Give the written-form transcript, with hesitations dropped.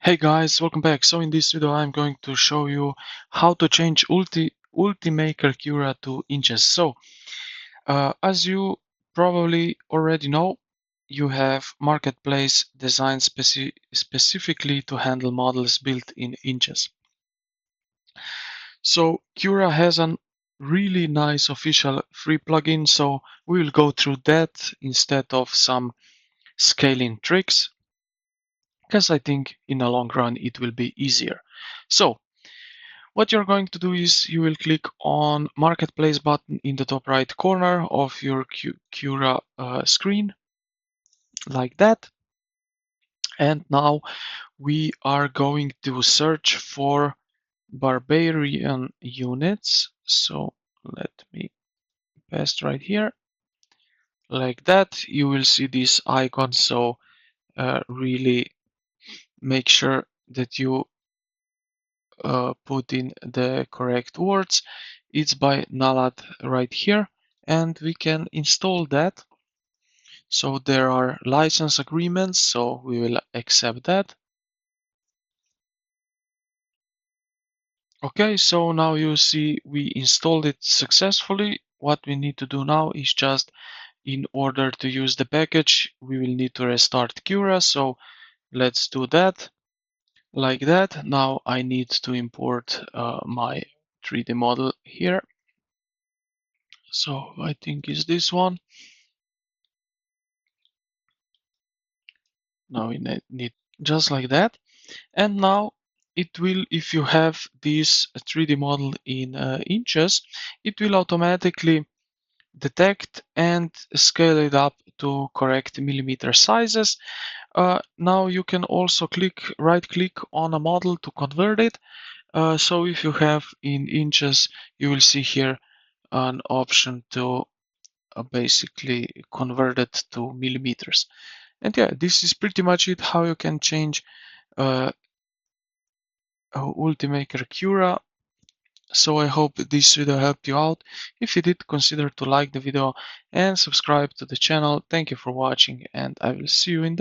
Hey guys, welcome back. So in this video I'm going to show you how to change Ultimaker Cura to inches. As you probably already know, you have Marketplace designed specifically to handle models built in inches. So Cura has a really nice official free plugin, so we will go through that instead of some scaling tricks, because I think in the long run it will be easier. So what you're going to do is you will click on Marketplace button in the top right corner of your Cura screen, like that. And now we are going to search for Barbarian units. So let me paste right here, like that. You will see this icon. So really make sure that you put in the correct words. It's by Nalad right here, and we can install that. So there are license agreements, so we will accept that. Okay, so now you see we installed it successfully. What we need to do now is just, in order to use the package, we will need to restart Cura. So let's do that, like that. Now I need to import my 3D model here. So I think it's this one. Now we need just like that. And now it will, if you have this 3D model in inches, it will automatically detect and scale it up to correct millimeter sizes. Now you can also right click on a model to convert it. So if you have in inches, you will see here an option to basically convert it to millimeters. And yeah, this is pretty much it, how you can change uh, Ultimaker Cura. So I hope this video helped you out. If you did, consider to like the video and subscribe to the channel. Thank you for watching, and I will see you in the